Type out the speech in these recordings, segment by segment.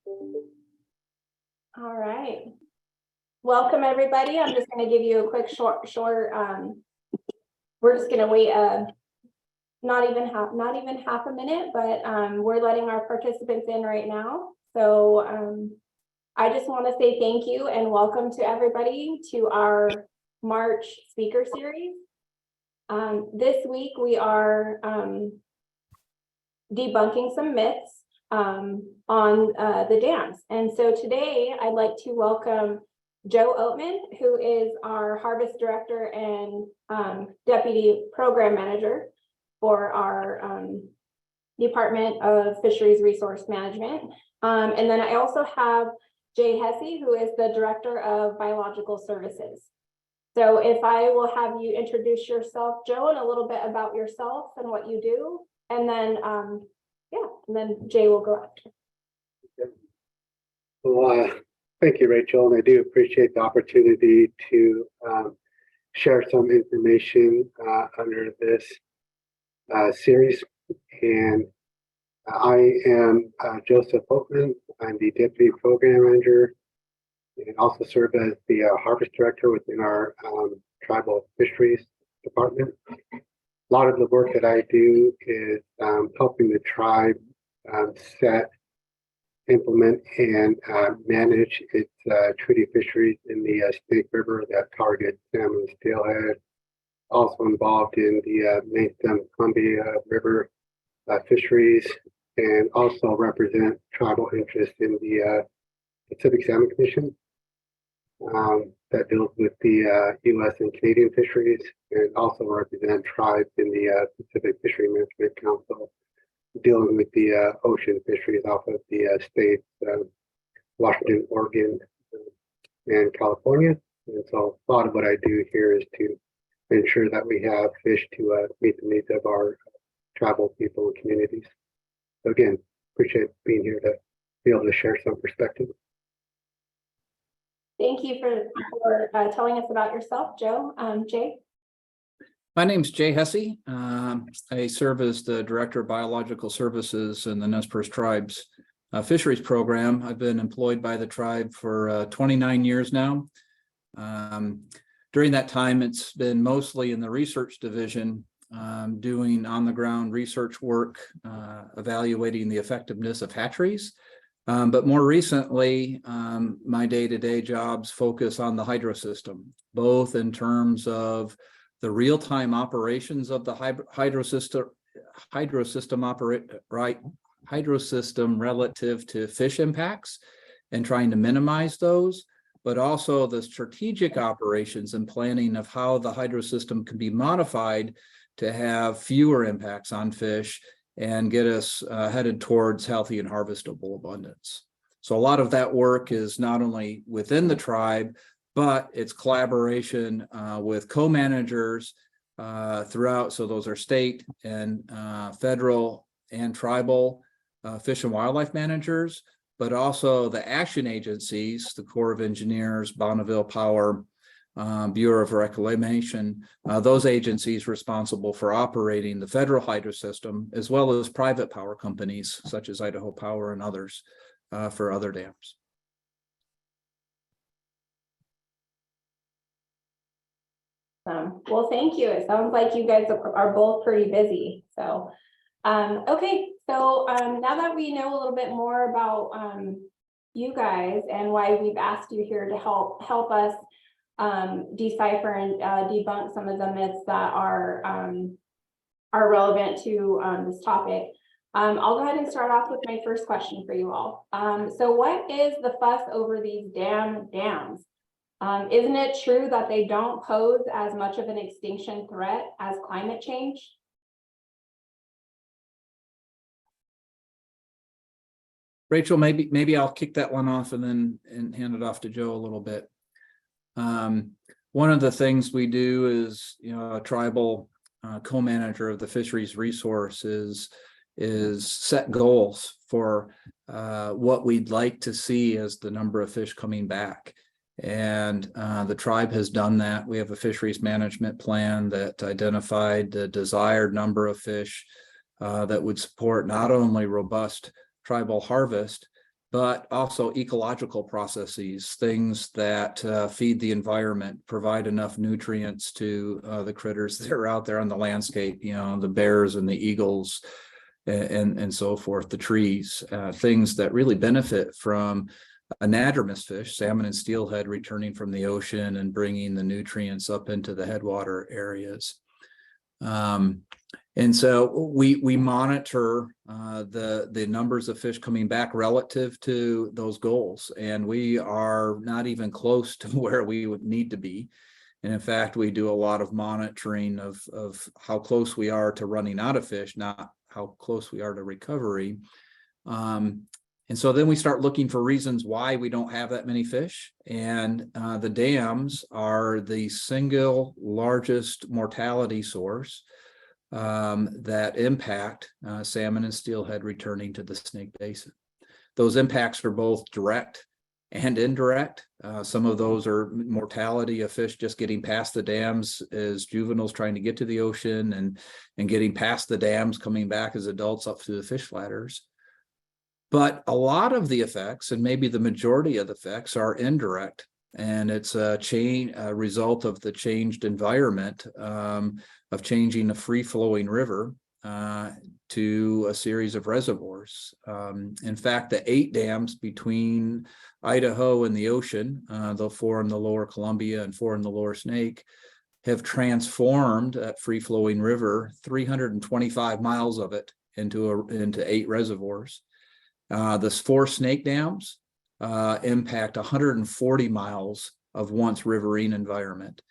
All right. Welcome, everybody. I'm just going to give you a quick short, we're just going to wait not even half a minute, but we're letting our participants in right now. So I just want to say thank you and welcome to everybody to our March speaker series. This week we are debunking some myths on the dams. And so today I'd like to welcome Joe Oatman, who is our Harvest Director and Deputy Program Manager for our Department of Fisheries Resource Management. And then I also have Jay Hesse, who is the Director of Biological Services. So if I will have you introduce yourself, Joe, and a little bit about yourself and what you do, and then and then Jay will go after. Well, thank you, Rachel, and I do appreciate the opportunity to share some information under this series. And I am Joseph Oatman. I'm the Deputy Program Manager and also serve as the Harvest Director within our Tribal Fisheries Department. A lot of the work that I do is helping the tribe set, implement, and manage its treaty fisheries in the Snake River that target salmon and steelhead. Also involved in the main stem Columbia River fisheries, and also represent tribal interests in the Pacific Salmon Commission that deals with the U.S. and Canadian fisheries, and also represent tribes in the Pacific Fishery Management Council, dealing with the ocean fisheries off of the states, Washington, Oregon, and California. And so a lot of what I do here is to ensure that we have fish to meet the needs of our tribal people and communities. So again, appreciate being here to be able to share some perspective. Thank you for telling us about yourself, Joe. Jay? My name's Jay Hesse. I serve as the Director of Biological Services in the Nez Perce Tribe's Fisheries Program. I've been employed by the tribe for 29 years now. During that time, it's been mostly in the research division, doing on-the-ground research work, evaluating the effectiveness of hatcheries. But more recently, my day-to-day jobs focus on the hydro system, both in terms of the real-time operations of the hydro system relative to fish impacts and trying to minimize those, but also the strategic operations and planning of how the hydro system can be modified to have fewer impacts on fish and get us headed towards healthy and harvestable abundance. So a lot of that work is not only within the tribe, but it's collaboration with co-managers throughout. So those are state and federal and tribal fish and wildlife managers, but also the action agencies, the Corps of Engineers, Bonneville Power, Bureau of Reclamation, those agencies responsible for operating the federal hydro system, as well as private power companies such as Idaho Power and others for other dams. Well, thank you. It sounds like you guys are both pretty busy. So, okay. So now that we know a little bit more about you guys and why we've asked you here to help us decipher and debunk some of the myths that are relevant to this topic. I'll go ahead and start off with my first question for you all. So what is the fuss over these dams? Isn't it true that they don't pose as much of an extinction threat as climate change? Rachel, maybe I'll kick that one off and then hand it off to Joe a little bit. One of the things we do is, a tribal co-manager of the fisheries resource is set goals for what we'd like to see as the number of fish coming back. And the tribe has done that. We have a fisheries management plan that identified the desired number of fish that would support not only robust tribal harvest, but also ecological processes, things that feed the environment, provide enough nutrients to the critters that are out there on the landscape, the bears and the eagles and so forth, the trees, things that really benefit from anadromous fish, salmon and steelhead, returning from the ocean and bringing the nutrients up into the headwater areas. And so we monitor the numbers of fish coming back relative to those goals, and we are not even close to where we would need to be. And in fact, we do a lot of monitoring of how close we are to running out of fish, not how close we are to recovery. And so then we start looking for reasons why we don't have that many fish. And the dams are the single largest mortality source that impact salmon and steelhead returning to the Snake Basin. Those impacts are both direct and indirect. Some of those are mortality of fish just getting past the dams as juveniles trying to get to the ocean, and getting past the dams, coming back as adults up through the fish flatters. But a lot of the effects, and maybe the majority of the effects, are indirect, and it's a result of the changed environment of changing a free-flowing river to a series of reservoirs. In fact, the 8 dams between Idaho and the ocean, the 4 in the lower Columbia and 4 in the lower Snake, have transformed that free-flowing river, 325 miles of it, into 8 reservoirs. The 4 Snake dams impact 140 miles of once riverine environment.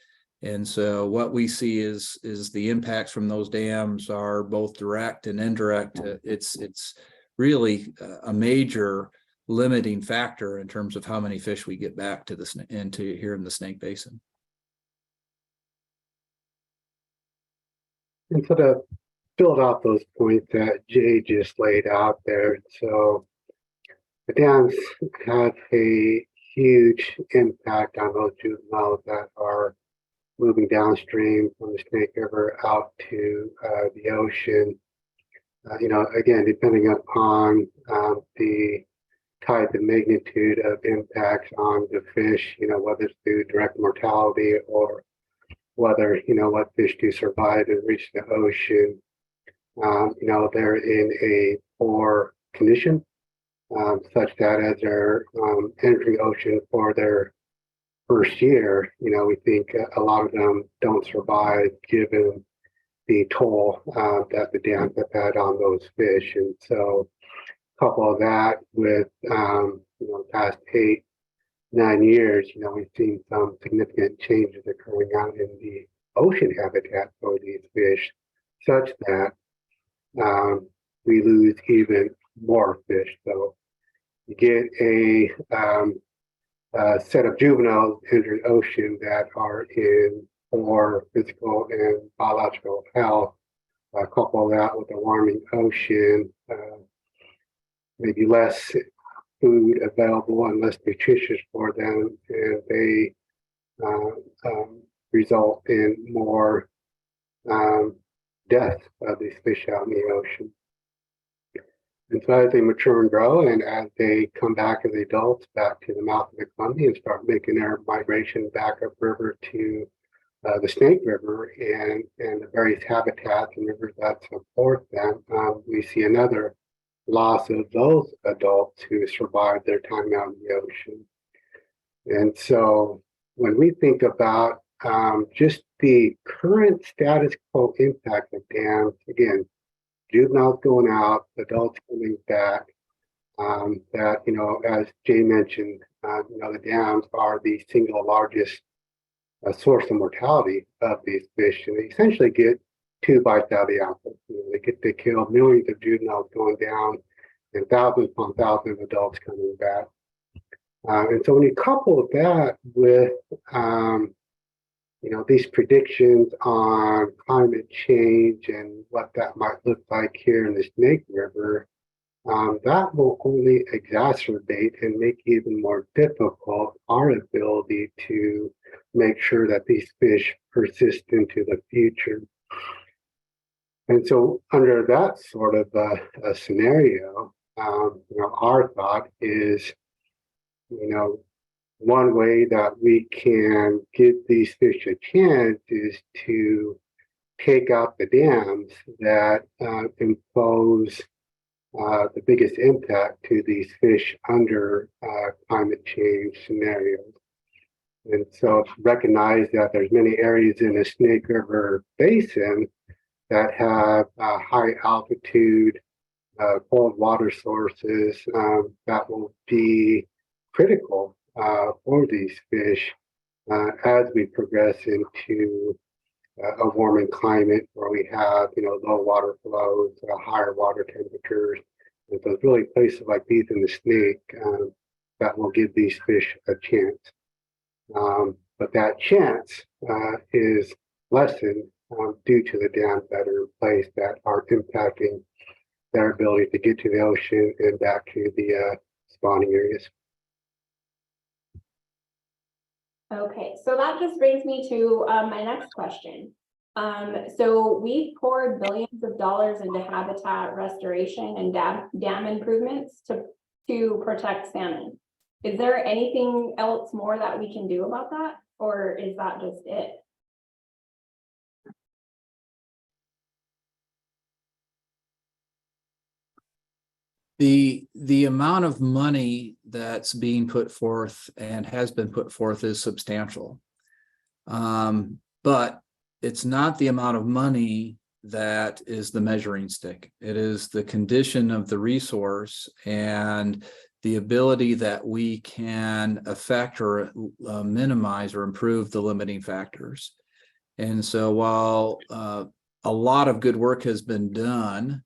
And so what we see is the impacts from those dams are both direct and indirect. It's really a major limiting factor in terms of how many fish we get back to into here in the Snake Basin. And so to build out those points that Jay just laid out there, so the dams have a huge impact on those juveniles that are moving downstream from the Snake River out to the ocean. Again, depending upon the type and magnitude of impacts on the fish, whether it's through direct mortality or whether, what fish do survive and reach the ocean, they're in a poor condition, such that as they're entering ocean for their first year, we think a lot of them don't survive given the toll that the dams have had on those fish. And so couple of that with, past 8-9 years, we've seen some significant changes occurring out in the ocean habitat for these fish, such that we lose even more fish. So you get a set of juveniles enter the ocean that are in poor physical and biological health. Couple that with a warming ocean, maybe less food available and less nutritious for them, and they result in more death of these fish out in the ocean. And so as they mature and grow, and as they come back as adults back to the mouth of the Columbia and start making their migration back upriver to the Snake River and the various habitats and rivers that support them, we see another loss of those adults who survived their time out in the ocean. And so when we think about just the current status quo impact of dams, again, juveniles going out, adults coming back, that, as Jay mentioned, the dams are the single largest source of mortality of these fish, and they essentially get 2 bites out of the apple. They kill millions of juveniles going down and thousands upon thousands of adults coming back. And so when you couple that with, these predictions on climate change and what that might look like here in the Snake River, that will only exacerbate and make even more difficult our ability to make sure that these fish persist into the future. And so under that sort of a scenario, our thought is, one way that we can give these fish a chance is to take out the dams that impose the biggest impact to these fish under climate change scenarios. And so recognize that there's many areas in the Snake River Basin that have high altitude cold water sources that will be critical for these fish as we progress into a warming climate where we have, low water flows, higher water temperatures. And so it's really places like these in the Snake that will give these fish a chance. But that chance is lessened due to the dams that are in place that are impacting their ability to get to the ocean and back to the spawning areas. Okay, so that just brings me to my next question. So we've poured billions of dollars into habitat restoration and dam improvements to protect salmon. Is there anything else more that we can do about that, or is that just it? The amount of money that's being put forth and has been put forth is substantial. But it's not the amount of money that is the measuring stick. It is the condition of the resource and the ability that we can affect or minimize or improve the limiting factors. And so while a lot of good work has been done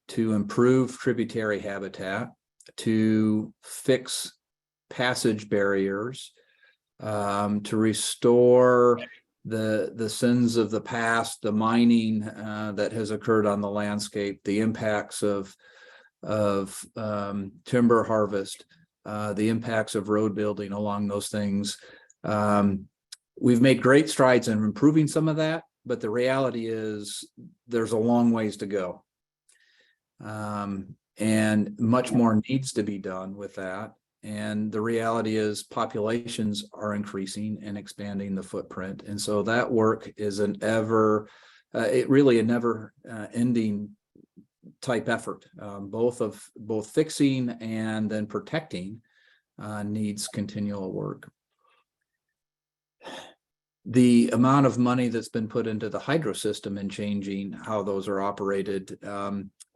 to improve tributary habitat, to fix passage barriers, to restore the sins of the past, the mining that has occurred on the landscape, the impacts of timber harvest, the impacts of road building along those things. We've made great strides in improving some of that, but the reality is there's a long ways to go. And much more needs to be done with that. And the reality is populations are increasing and expanding the footprint. And so that work is a never ending type effort. Both fixing and then protecting needs continual work. The amount of money that's been put into the hydro system and changing how those are operated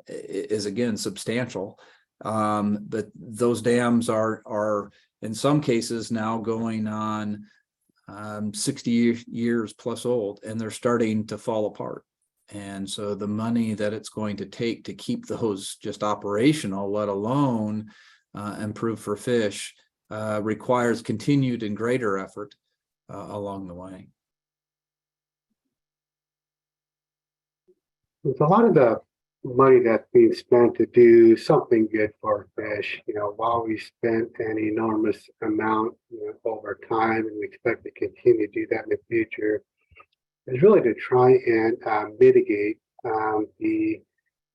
is again substantial. But those dams are in some cases now going on 60 years plus old, and they're starting to fall apart. And so the money that it's going to take to keep those just operational, let alone improve for fish, requires continued and greater effort along the way. There's a lot of the money that's being spent to do something good for fish. While we spent an enormous amount over time, and we expect to continue to do that in the future, is really to try and mitigate the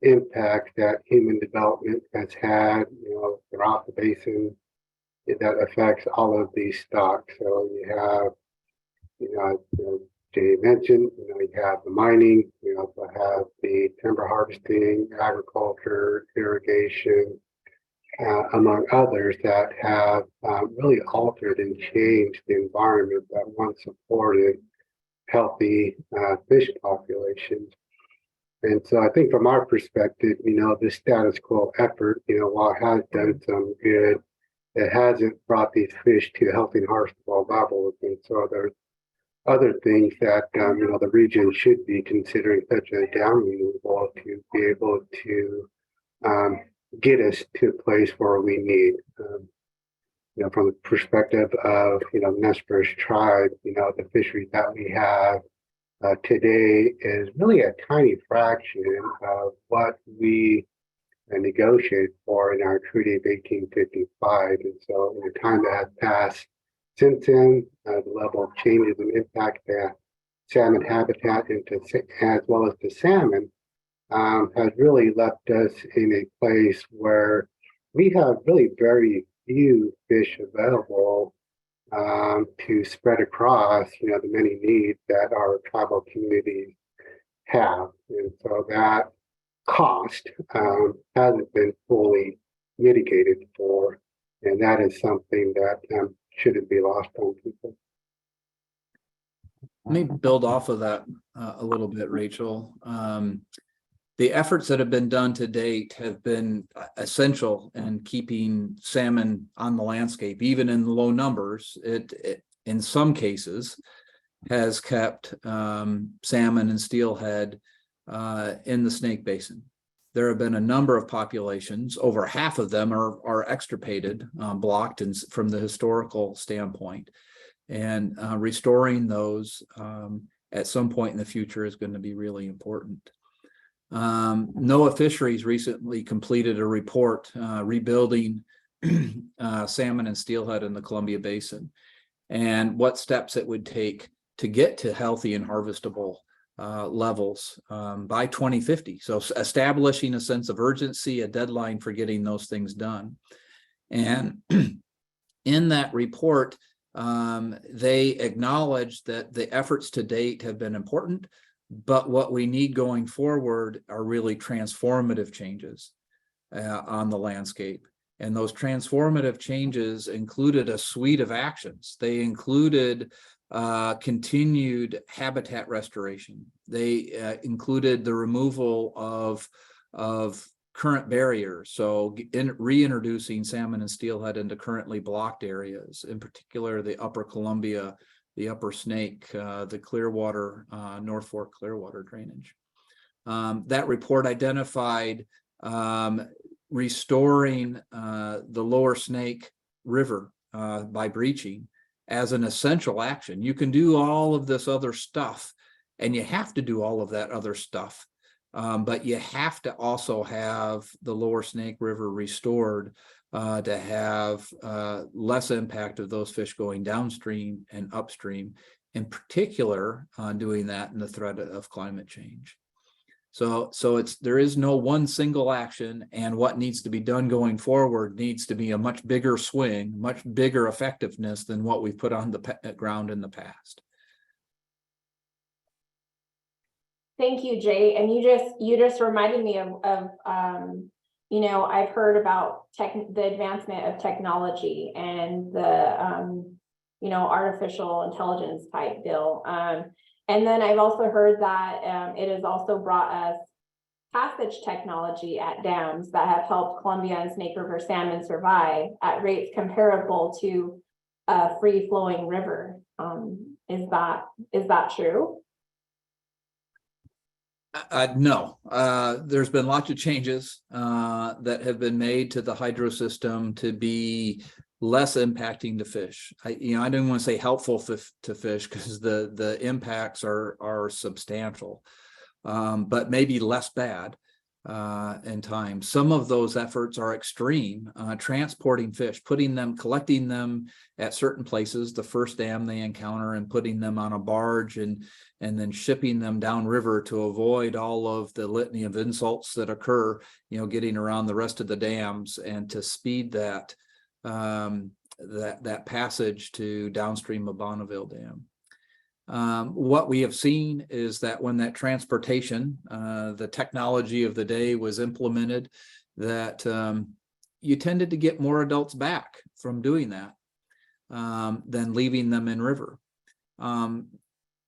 impact that human development has had, throughout the basin that affects all of these stocks. So you have, Jay mentioned, you have the mining, you also have the timber harvesting, agriculture, irrigation, among others that have really altered and changed the environment that once supported healthy fish populations. And so I think from our perspective, this status quo effort, while it has done some good, it hasn't brought these fish to healthy and harvestable levels. And so there's other things that the region should be considering, such as dam removal, to be able to get us to a place where we need. From the perspective of Nez Perce tribe, the fisheries that we have today is really a tiny fraction of what we negotiated for in our treaty of 1855. And so in the time that has passed since then, the level of changes and impact that salmon habitat as well as the salmon has really left us in a place where we have really very few fish available to spread across, the many needs that our tribal communities have. And so that cost hasn't been fully mitigated for, and that is something that shouldn't be lost on people. Let me build off of that a little bit, Rachel. The efforts that have been done to date have been essential in keeping salmon on the landscape, even in low numbers. It in some cases has kept salmon and steelhead in the Snake Basin. There have been a number of populations, over half of them are extirpated, blocked from the historical standpoint. And restoring those at some point in the future is going to be really important. NOAA Fisheries recently completed a report rebuilding salmon and steelhead in the Columbia Basin, and what steps it would take to get to healthy and harvestable levels by 2050. So establishing a sense of urgency, a deadline for getting those things done. And in that report, they acknowledge that the efforts to date have been important, but what we need going forward are really transformative changes on the landscape. And those transformative changes included a suite of actions. They included continued habitat restoration. They included the removal of current barriers, so reintroducing salmon and steelhead into currently blocked areas, in particular the Upper Columbia, the Upper Snake, the Clearwater, North Fork Clearwater drainage. That report identified restoring the Lower Snake River by breaching as an essential action. You can do all of this other stuff, and you have to do all of that other stuff. But you have to also have the Lower Snake River restored to have less impact of those fish going downstream and upstream, in particular doing that in the threat of climate change. So there is no one single action, and what needs to be done going forward needs to be a much bigger swing, much bigger effectiveness than what we've put on the ground in the past. Thank you, Jay. And you just reminded me of I've heard about the advancement of technology and the artificial intelligence type deal. And then I've also heard that it has also brought us passage technology at dams that have helped Columbia and Snake River salmon survive at rates comparable to a free flowing river. Is that true? No, there's been lots of changes that have been made to the hydro system to be less impacting to fish. I didn't want to say helpful to fish, because the impacts are substantial, but maybe less bad in time. Some of those efforts are extreme, transporting fish, collecting them at certain places, the first dam they encounter, and putting them on a barge and then shipping them downriver to avoid all of the litany of insults that occur, getting around the rest of the dams, and to speed that passage to downstream of Bonneville Dam. What we have seen is that when that transportation, the technology of the day was implemented, that you tended to get more adults back from doing that than leaving them in river.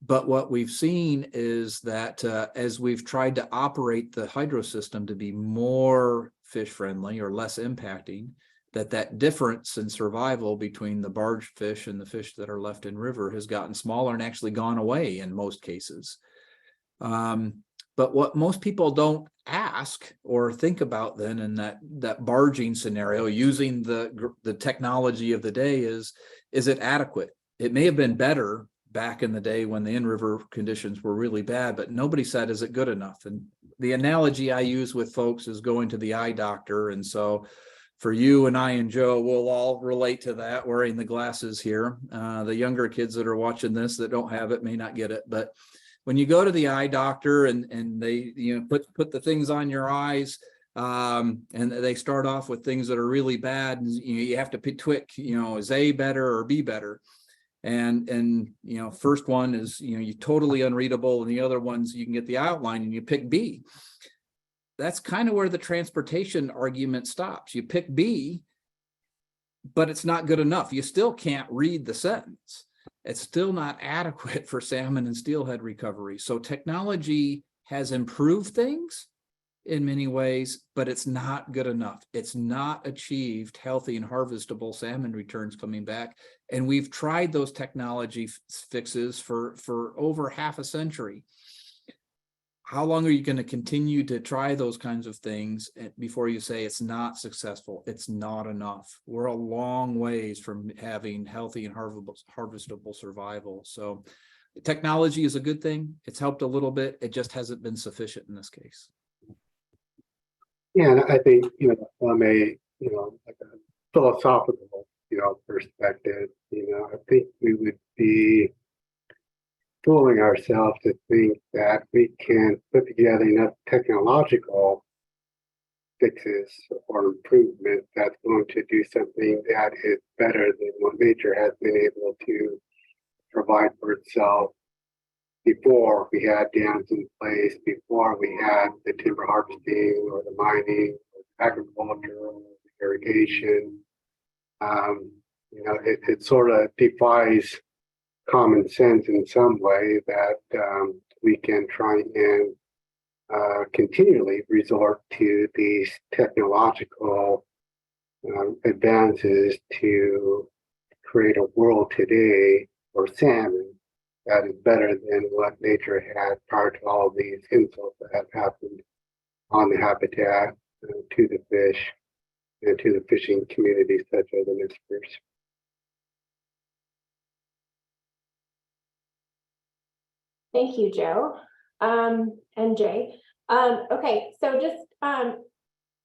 But what we've seen is that as we've tried to operate the hydro system to be more fish friendly or less impacting, that difference in survival between the barge fish and the fish that are left in river has gotten smaller and actually gone away in most cases. But what most people don't ask or think about then in that barging scenario, using the technology of the day, is it adequate? It may have been better back in the day when the in-river conditions were really bad, but nobody said, is it good enough? And the analogy I use with folks is going to the eye doctor. And so for you and I and Joe, we'll all relate to that, wearing the glasses here. The younger kids that are watching this that don't have it may not get it, but when you go to the eye doctor and they put the things on your eyes, And they start off with things that are really bad, and you have to pick, is A better or B better? And first one is you totally unreadable, and the other ones you can get the outline and you pick B. That's kind of where the transportation argument stops. You pick B, but it's not good enough. You still can't read the sentence. It's still not adequate for salmon and steelhead recovery. So technology has improved things in many ways, but it's not good enough. It's not achieved healthy and harvestable salmon returns coming back. And we've tried those technology fixes for over half a century. How long are you going to continue to try those kinds of things before you say it's not successful? It's not enough. We're a long ways from having healthy and harvestable survival. So technology is a good thing. It's helped a little bit. It just hasn't been sufficient in this case. Yeah, and I think, from a, like a philosophical, perspective, I think we would be fooling ourselves to think that we can put together enough technological fixes or improvement that's going to do something that is better than what nature has been able to provide for itself before we had dams in place, before we had the timber harvesting or the mining, or the agriculture, or the irrigation. It sort of defies common sense in some way that we can try and continually resort to these technological advances to create a world today for salmon that is better than what nature had prior to all of these insults that have happened on the habitat, to the fish, and to the fishing communities such as the Mississippi. Thank you, Joe, and Jay. Okay, so just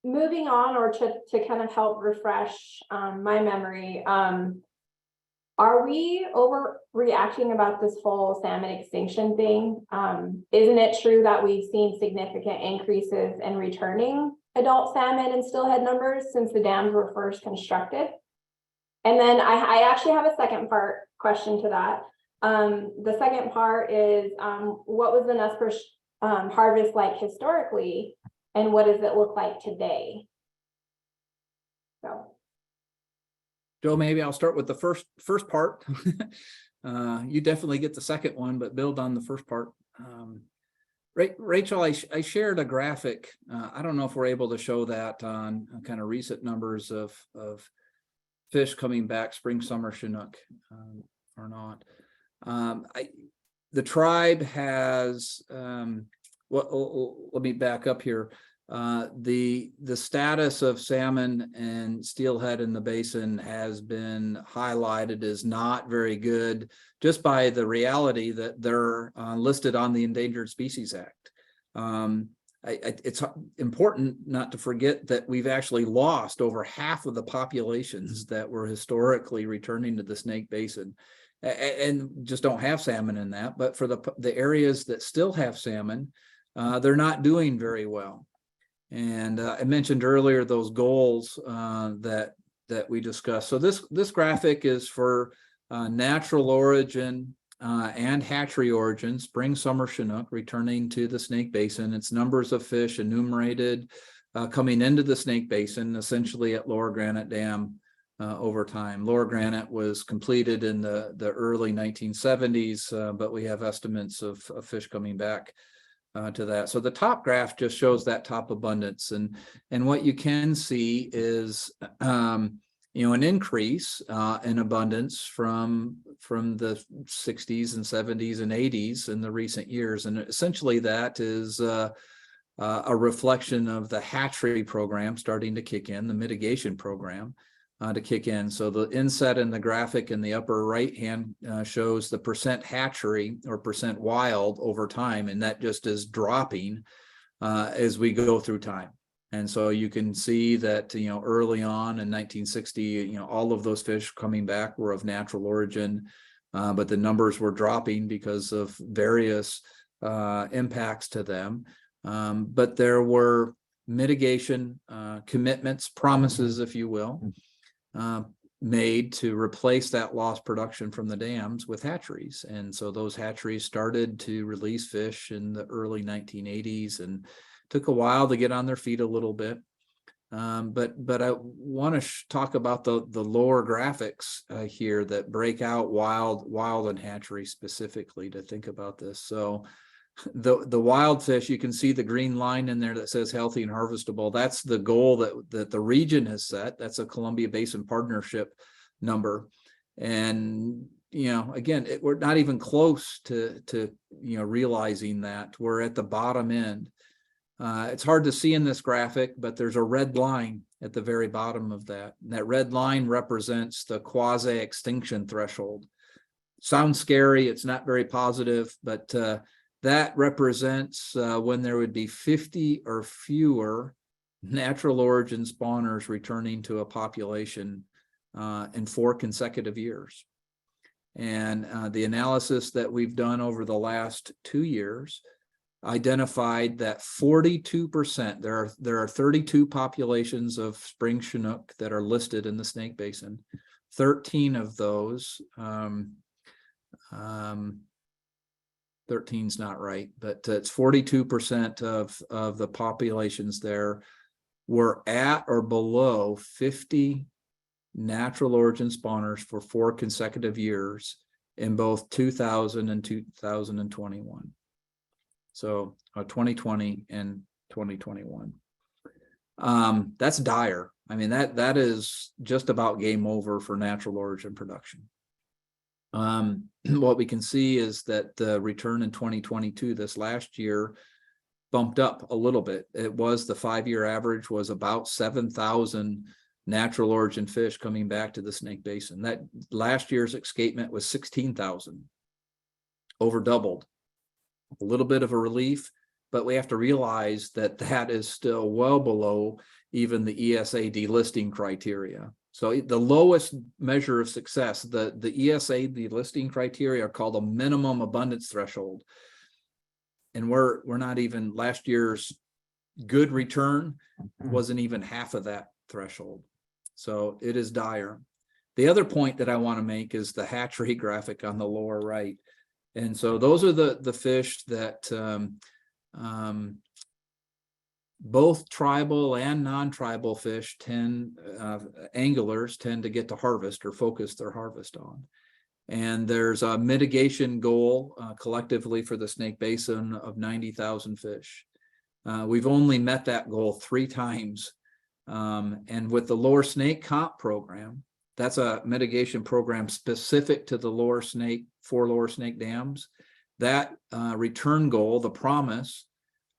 moving on, or to kind of help refresh my memory, are we overreacting about this whole salmon extinction thing? Isn't it true that we've seen significant increases in returning adult salmon and steelhead numbers since the dams were first constructed? And then I actually have a second part question to that. The second part is, what was the Nez Perce harvest like historically, and what does it look like today? So, Joe, maybe I'll start with the first part. You definitely get the second one, but build on the first part. Rachel, I shared a graphic. I don't know if we're able to show that on kind of recent numbers of fish coming back spring, summer Chinook or not. The tribe has, let me back up here. The status of salmon and steelhead in the basin has been highlighted as not very good, just by the reality that they're listed on the Endangered Species Act. It's important not to forget that we've actually lost over half of the populations that were historically returning to the Snake Basin, and just don't have salmon in that. But for the areas that still have salmon, they're not doing very well. And I mentioned earlier those goals that we discussed. So this graphic is for natural origin and hatchery origin, spring, summer Chinook returning to the Snake Basin. It's numbers of fish enumerated coming into the Snake Basin, essentially at Lower Granite Dam over time. Lower Granite was completed in the early 1970s, but we have estimates of fish coming back to that. So the top graph just shows that top abundance, and what you can see is an increase in abundance from the 60s and 70s and 80s in the recent years, and essentially that is a reflection of the hatchery program starting to kick in, the mitigation program to kick in. So the inset in the graphic in the upper right hand shows the percent hatchery or percent wild over time, and that just is dropping as we go through time. And so you can see that early on in 1960, all of those fish coming back were of natural origin, but the numbers were dropping because of various impacts to them. But there were mitigation commitments, promises, if you will, made to replace that lost production from the dams with hatcheries. And so those hatcheries started to release fish in the early 1980s and took a while to get on their feet a little bit. But I want to talk about the lower graphics here that break out wild and hatchery specifically to think about this. So the wild fish, you can see the green line in there that says healthy and harvestable. That's the goal that the region has set. That's a Columbia Basin Partnership number. And, you know, again, we're not even close to realizing that. We're at the bottom end. It's hard to see in this graphic, but there's a red line at the very bottom of that. And that red line represents the quasi-extinction threshold. Sounds scary. It's not very positive, but that represents when there would be 50 or fewer natural origin spawners returning to a population in 4 consecutive years. And the analysis that we've done over the last 2 years identified that 42%, there are 32 populations of spring Chinook that are listed in the Snake Basin. 13 of those, 13's not right, but it's 42% of the populations there were at or below 50 natural origin spawners for 4 consecutive years in both 2000 and 2021. So 2020 and 2021. That's dire. I mean, that is just about game over for natural origin production. What we can see is that the return in 2022, this last year, bumped up a little bit. It was the 5-year average was about 7,000 natural origin fish coming back to the Snake Basin. That last year's escapement was 16,000, over doubled. A little bit of a relief, but we have to realize that that is still well below even the ESA delisting criteria. So the lowest measure of success, the ESA delisting criteria are called a minimum abundance threshold. And we're not even, last year's good return wasn't even half of that threshold. So it is dire. The other point that I want to make is the hatchery graphic on the lower right. And so those are the fish that both tribal and non-tribal fish anglers tend to get to harvest or focus their harvest on. And there's a mitigation goal collectively for the Snake Basin of 90,000 fish. We've only met that goal 3 times. And with the Lower Snake Comp program, that's a mitigation program specific to the 4 Lower Snake dams. That return goal, the promise,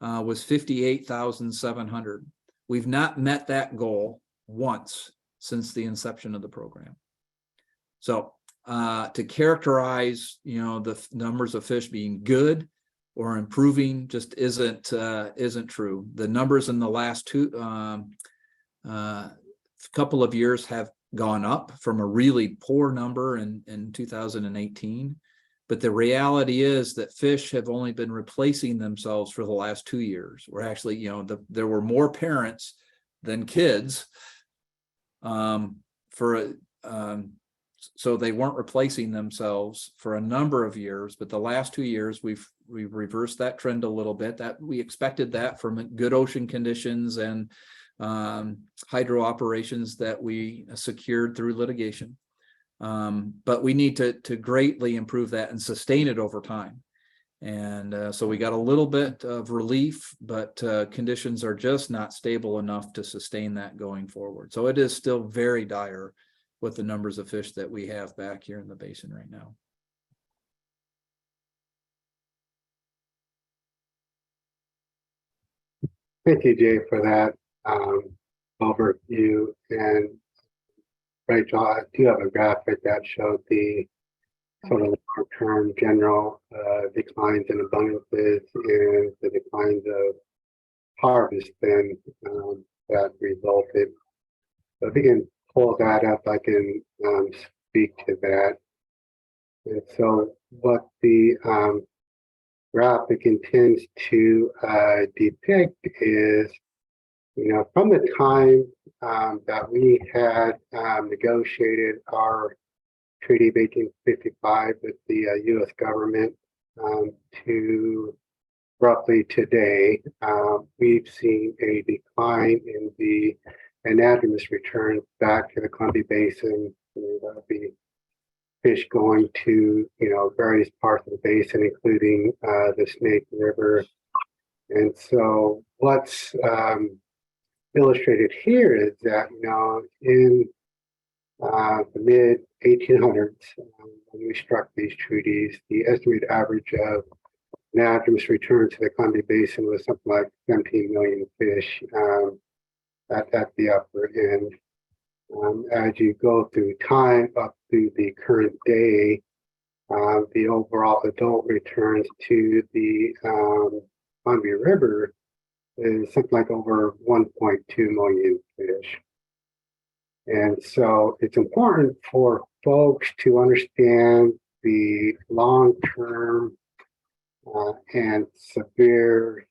was 58,700. We've not met that goal once since the inception of the program. So to characterize, the numbers of fish being good or improving just isn't true. The numbers in the last couple of years have gone up from a really poor number in 2018. But the reality is that fish have only been replacing themselves for the last 2 years. We're actually, there were more parents than kids so they weren't replacing themselves for a number of years. But the last 2 years, we've reversed that trend a little bit. That we expected that from good ocean conditions and hydro operations that we secured through litigation. But we need to greatly improve that and sustain it over time. And so we got a little bit of relief, but conditions are just not stable enough to sustain that going forward. So it is still very dire with the numbers of fish that we have back here in the basin right now. Thank you, Jay, for that overview. And Rachel, I do have a graphic that showed the sort of long-term general declines in abundances and the declines of harvest then that resulted. So if you can pull that up, I can speak to that. And so what the graphic intends to depict is from the time that we had negotiated our Treaty of 1855 with the U.S. government to roughly today, we've seen a decline in the anadromous returns back to the Columbia Basin. That'll be fish going to, various parts of the basin, including the Snake River. And so what's illustrated here is that, in the mid 1800s, when we struck these treaties, the estimated average of anadromous return to the Columbia Basin was something like 17 million fish at the upper end. As you go through time up to the current day, the overall adult returns to the Columbia River is something like over 1.2 million fish. And so it's important for folks to understand the long-term and severe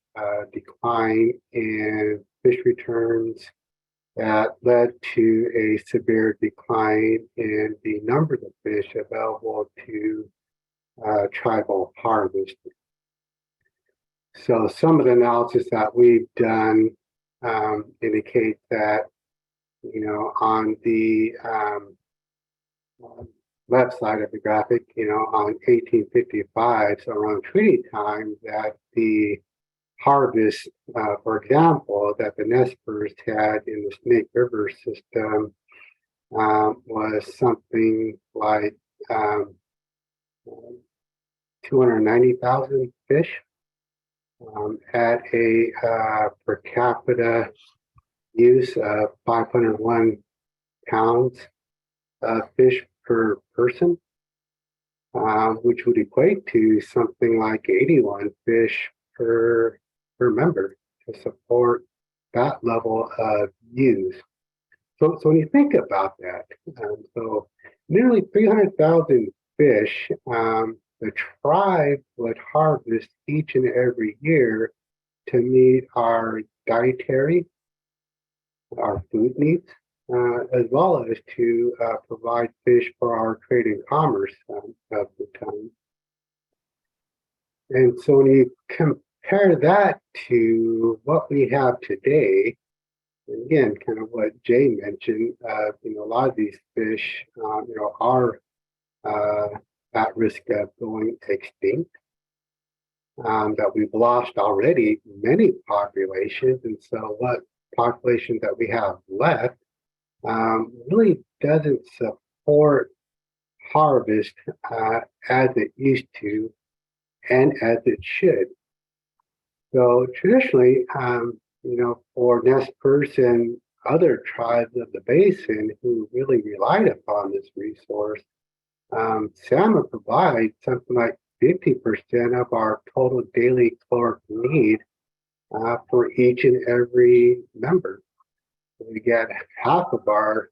decline in fish returns that led to a severe decline in the numbers of fish available to tribal harvest. So some of the analysis that we've done indicate that, on the left side of the graphic, on 1855, so around treaty time, that the harvest, for example, that the Nespers had in the Snake River system was something like 290,000 fish at a per capita use of 501 pounds of fish per person, which would equate to something like 81 fish per member to support that level of use. So when you think about that, so nearly 300,000 fish the tribe would harvest each and every year to meet our dietary, our food needs, as well as to provide fish for our trade and commerce of the time. And so when you compare that to what we have today, and again, kind of what Jay mentioned, a lot of these fish, are at risk of going extinct. That we've lost already many populations, and so what population that we have left really doesn't support harvest as it used to and as it should. So traditionally, for Nespers and other tribes of the basin who really relied upon this resource, salmon provides something like 50% of our total daily caloric need for each and every member. We get half of our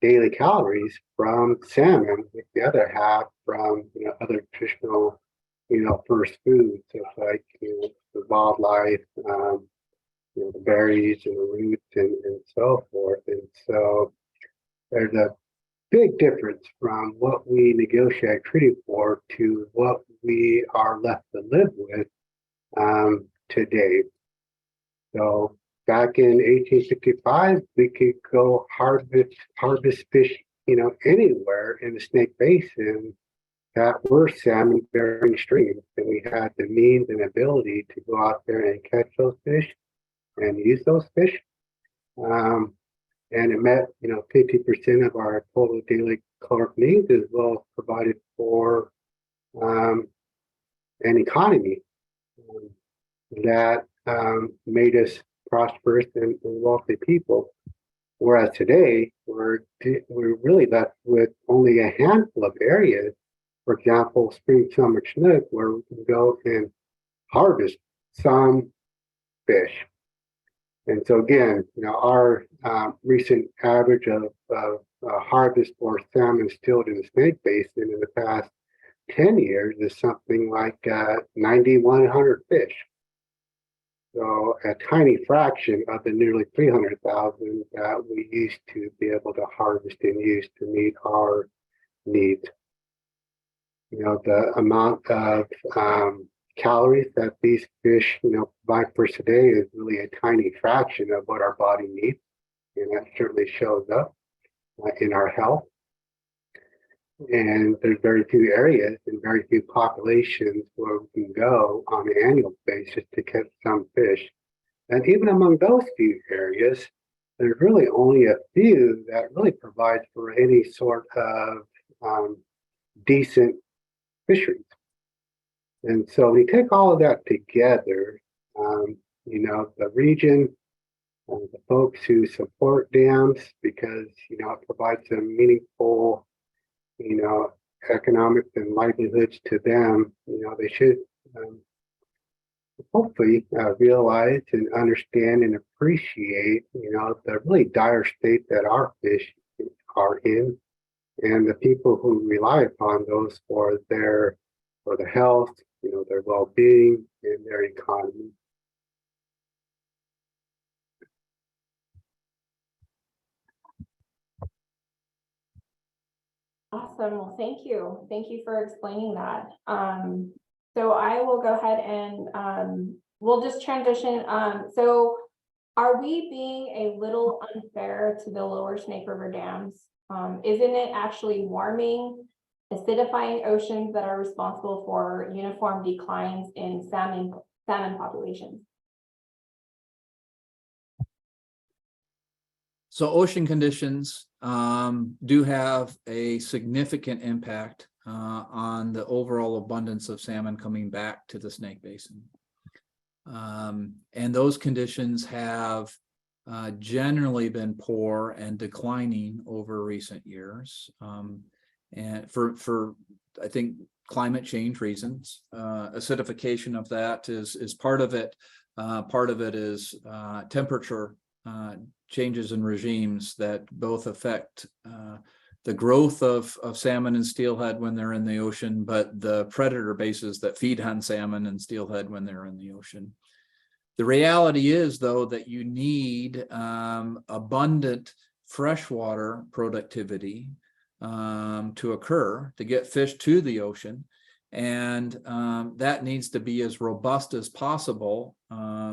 daily calories from salmon, with the other half from other traditional first foods, so like the wildlife, the berries and the roots and so forth. And so there's a big difference from what we negotiate treaty for to what we are left to live with today. So back in 1865, we could go harvest fish, anywhere in the Snake Basin that were salmon-bearing streams, and we had the means and ability to go out there and catch those fish and use those fish. And it met, 50% of our total daily caloric needs, as well as provided for an economy that made us prosperous and wealthy people. Whereas today, we're really left with only a handful of areas, for example, spring, summer, Chinook, where we can go and harvest some fish. And so again, our recent average of harvest for salmon stilled in the Snake Basin in the past 10 years is something like 9,100 fish. So a tiny fraction of the nearly 300,000 that we used to be able to harvest and use to meet our needs. You know, the amount of calories that these fish, provide for us today is really a tiny fraction of what our body needs. And that certainly shows up in our health. And there's very few areas and very few populations where we can go on an annual basis to catch some fish. And even among those few areas, there's really only a few that really provide for any sort of decent fisheries. And so we take all of that together, the region, the folks who support dams because, it provides them meaningful, economic and livelihoods to them, they should hopefully realize and understand and appreciate, the really dire state that our fish are in and the people who rely upon those for their health, their well-being and their economy. Awesome. Well, thank you. Thank you for explaining that. So I will go ahead and we'll just transition. So are we being a little unfair to the lower Snake River dams? Isn't it actually warming, acidifying oceans that are responsible for uniform declines in salmon populations? So ocean conditions do have a significant impact on the overall abundance of salmon coming back to the Snake Basin. And those conditions have generally been poor and declining over recent years. And for I think climate change reasons, acidification of that is part of it. Part of it is temperature changes in regimes that both affect the growth of salmon and steelhead when they're in the ocean, but the predator bases that feed on salmon and steelhead when they're in the ocean. The reality is, though, that you need abundant freshwater productivity to occur to get fish to the ocean. And that needs to be as robust as possible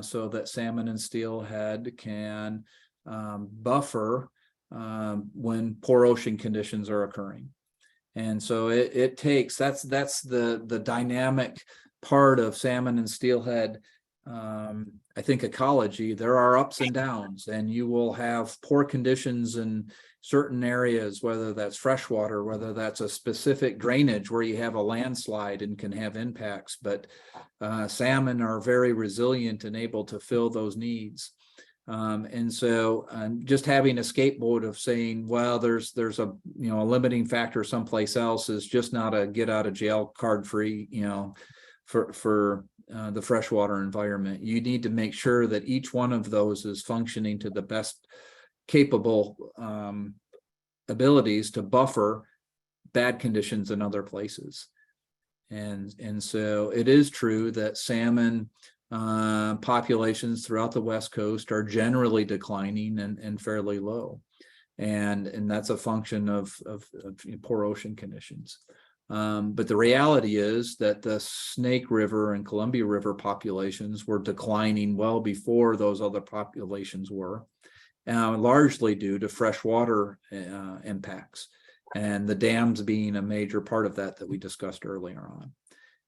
so that salmon and steelhead can buffer when poor ocean conditions are occurring. And so it takes, that's the dynamic part of salmon and steelhead. I think ecology, there are ups and downs, and you will have poor conditions in certain areas, whether that's freshwater, whether that's a specific drainage where you have a landslide and can have impacts, but salmon are very resilient and able to fill those needs. And so just having a scapegoat of saying, well, there's a a limiting factor someplace else is just not a get out of jail card free, for the freshwater environment. You need to make sure that each one of those is functioning to the best capable abilities to buffer bad conditions in other places. And so it is true that salmon populations throughout the West Coast are generally declining and fairly low. And that's a function of poor ocean conditions. But the reality is that the Snake River and Columbia River populations were declining well before those other populations were, largely due to freshwater impacts, and the dams being a major part of that we discussed earlier on.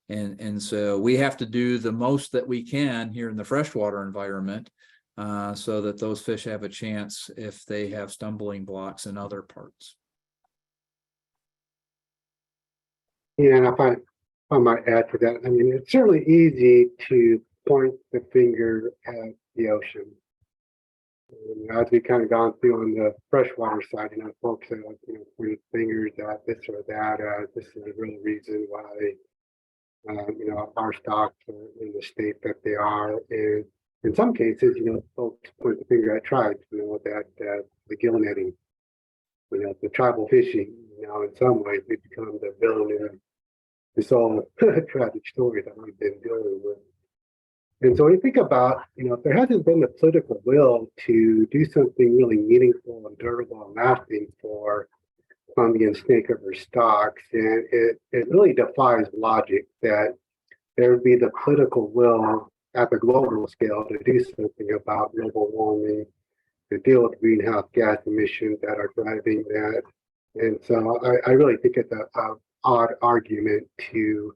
And so we have to do the most that we can here in the freshwater environment so that those fish have a chance if they have stumbling blocks in other parts. Yeah, and if I might add to that, I mean, it's certainly easy to point the finger at the ocean. And as we kind of gone through on the freshwater side, folks have, pointed fingers at this or that. This is the real reason why, our stocks are in the state that they are. And in some cases, folks point the finger at tribes, that the gill netting, the tribal fishing, in some ways they become the villain in this all tragic story that we've been dealing with. And so when you think about, if there hasn't been the political will to do something really meaningful and durable and lasting for Columbian snake river stocks, and it really defies logic that there would be the political will at the global scale to do something about global warming, to deal with greenhouse gas emissions that are driving that. And so I really think it's a odd argument to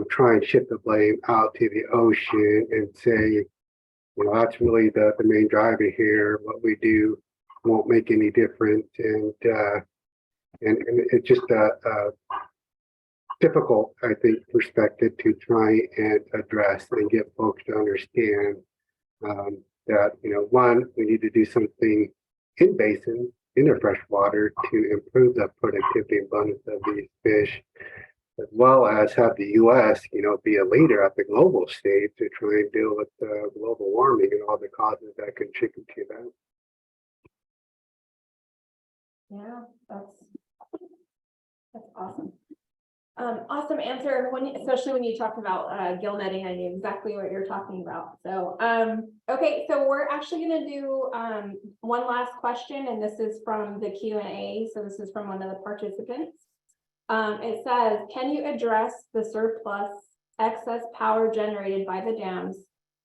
try and shift the blame out to the ocean and say, that's really the main driver here. What we do won't make any difference. And it's just a difficult, I think, perspective to try and address and get folks to understand that, one, we need to do something in basin, in the freshwater to improve the productivity and abundance of these fish, as well as have the U.S., be a leader at the global stage to try and deal with global warming and all the causes that contribute to that. Yeah, that's awesome. Awesome answer. Especially when you talked about gill netting, I knew exactly what you're talking about. So, okay, so we're actually going to do one last question, and this is from the Q&A. So this is from one of the participants. It says, can you address the surplus excess power generated by the dams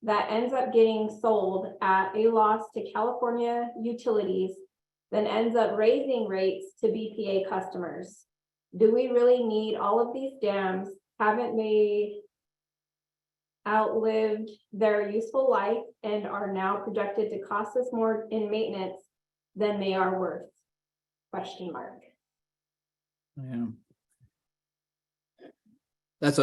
that ends up getting sold at a loss to California utilities, then ends up raising rates to BPA customers? Do we really need all of these dams? Haven't they outlived their useful life and are now projected to cost us more in maintenance than they are worth? Question mark. Yeah. That's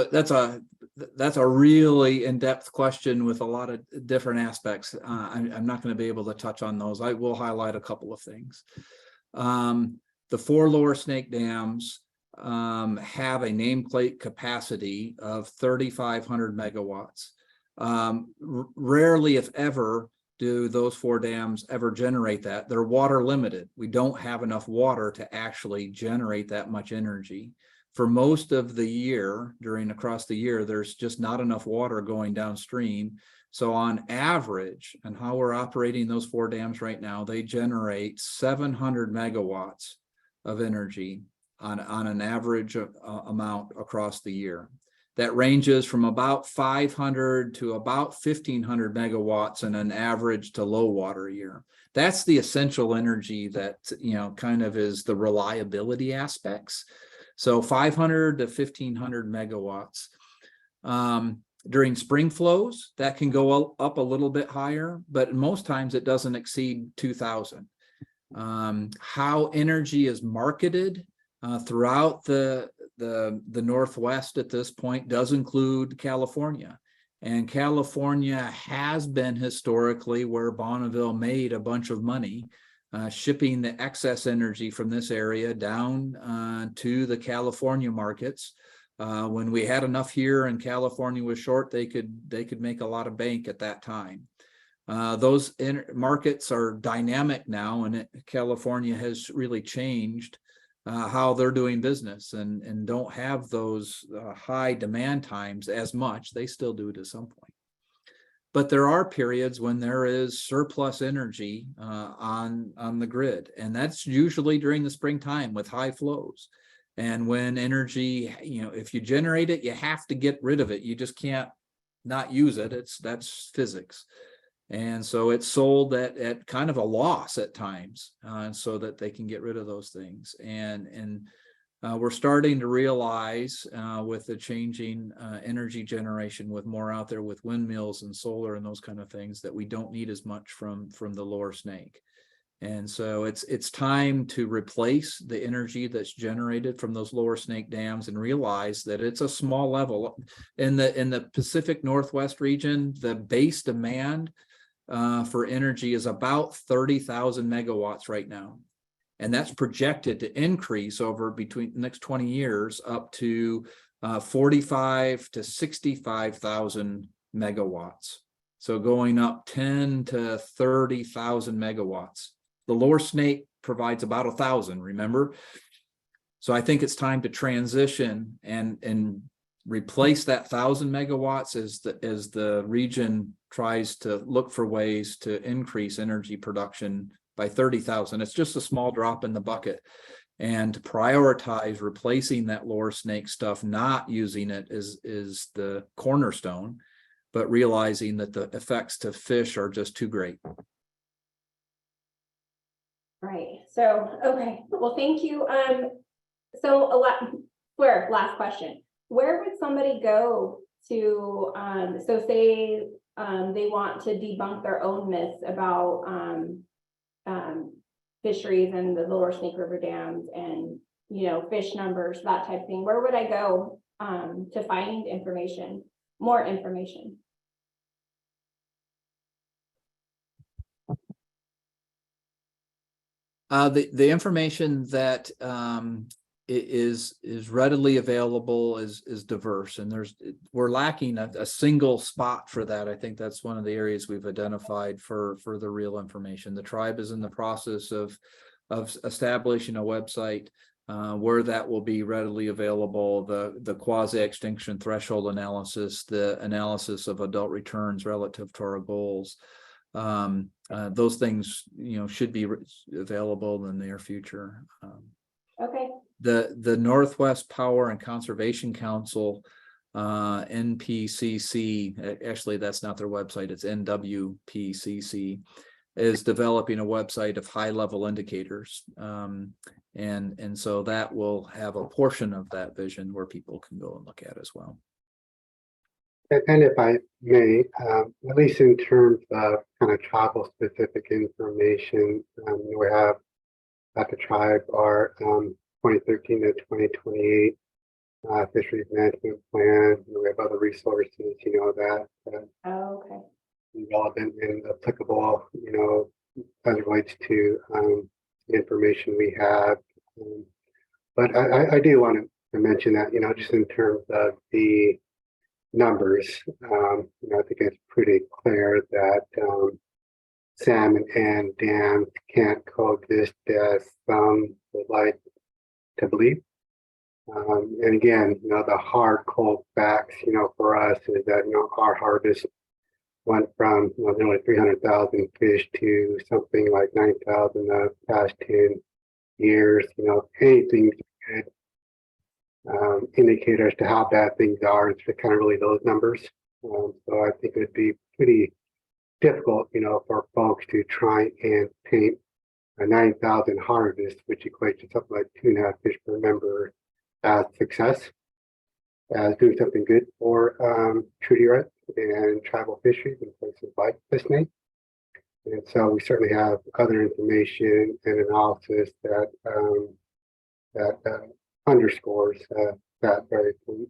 a really in-depth question with a lot of different aspects. I'm not going to be able to touch on those. I will highlight a couple of things. The 4 lower snake dams have a nameplate capacity of 3,500 megawatts. Rarely, if ever, do those 4 dams ever generate that. They're water limited. We don't have enough water to actually generate that much energy. For most of the year, across the year, there's just not enough water going downstream. So on average, and how we're operating those 4 dams right now, they generate 700 megawatts of energy on an average amount across the year. That ranges from about 500 to about 1,500 megawatts in an average to low water year. That's the essential energy that, kind of is the reliability aspects. So 500 to 1,500 megawatts. During spring flows, that can go up a little bit higher, but most times it doesn't exceed 2,000. How energy is marketed throughout the Northwest at this point does include California. And California has been historically where Bonneville made a bunch of money, shipping the excess energy from this area down to the California markets. When we had enough here and California was short, they could make a lot of bank at that time. Those markets are dynamic now, and California has really changed how they're doing business and don't have those high demand times as much. They still do to some point. But there are periods when there is surplus energy on the grid, and that's usually during the springtime with high flows. And when energy, if you generate it, you have to get rid of it. You just can't not use it. That's physics. And so it's sold at kind of a loss at times, so that they can get rid of those things. And we're starting to realize with the changing energy generation, with more out there with windmills and solar and those kind of things, that we don't need as much from the lower snake. And so it's time to replace the energy that's generated from those lower snake dams and realize that it's a small level. In the Pacific Northwest region, the base demand for energy is about 30,000 megawatts right now. And that's projected to increase over between the next 20 years up to 45 to 65,000 megawatts. So going up 10 to 30,000 megawatts. The lower snake provides about 1,000, remember? So I think it's time to transition and replace that 1,000 megawatts as the region tries to look for ways to increase energy production by 30,000. It's just a small drop in the bucket. And to prioritize replacing that lower snake stuff, not using it is the cornerstone, but realizing that the effects to fish are just too great. Right. So, okay. Well, thank you. So last question. Where would somebody go to, so say, they want to debunk their own myths about, fisheries and the lower Snake River dams and, fish numbers, that type of thing. Where would I go, to find information, more information? The information that is readily available is diverse, and we're lacking a single spot for that. I think that's one of the areas we've identified for the real information. The tribe is in the process of establishing a website where that will be readily available. The quasi-extinction threshold analysis, the analysis of adult returns relative to our goals. Those things, should be available in the near future. Okay. The Northwest Power and Conservation Council, NPCC, actually that's not their website, it's NWPCC, is developing a website of high-level indicators. And so that will have a portion of that vision where people can go and look at as well. And if I may, at least in terms of kind of tribal specific information, we have at the tribe our 2013 to 2028 fisheries management plan. We have other resources, that Oh, okay. relevant and applicable, as it relates to the information we have. But I do want to mention that, just in terms of the numbers, I think it's pretty clear that salmon and dams can't coexist as some would like to believe. And again, the hard cold facts, for us is that, our harvest went from nearly 300,000 fish to something like 9,000 the past 10 years. Anything good indicator as to how bad things are, it's kind of really those numbers. So I think it'd be pretty difficult, for folks to try and paint a 9,000 harvest, which equates to something like 2.5 fish per member, as success, as doing something good for treaty rights and tribal fisheries in places like the Snake. And so we certainly have other information and analysis that underscores that very point.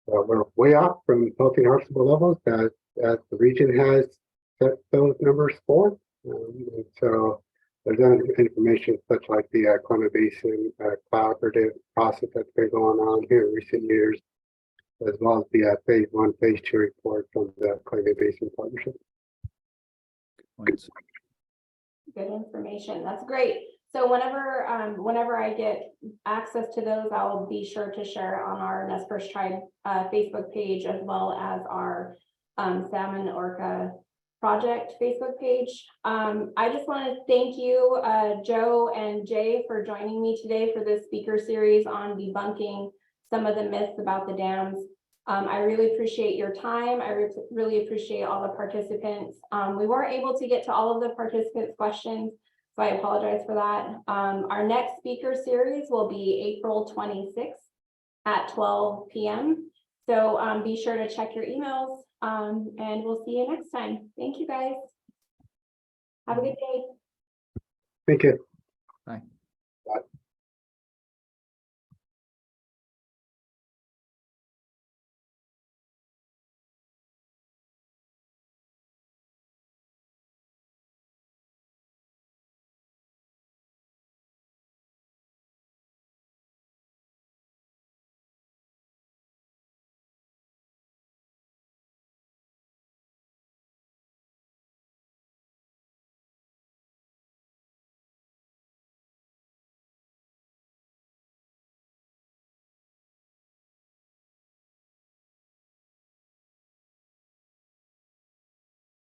So we're way off from healthy and harvestable levels as the region has set those numbers for. And so there's other information such like the Columbia Basin collaborative process that's been going on here in recent years, as well as the phase 1, phase 2 report from the Columbia Basin Partnership. Good information. That's great. So whenever I get access to those, I'll be sure to share on our Nez Perce Tribe Facebook page, as well as our Salmon Orca Project Facebook page. I just want to thank you, Joe and Jay, for joining me today for this speaker series on debunking some of the myths about the dams. I really appreciate your time. I really appreciate all the participants. We weren't able to get to all of the participants' questions, so I apologize for that. Our next speaker series will be April 26th at 12 p.m. So be sure to check your emails, and we'll see you next time. Thank you, guys. Have a good day. Thank you. Bye.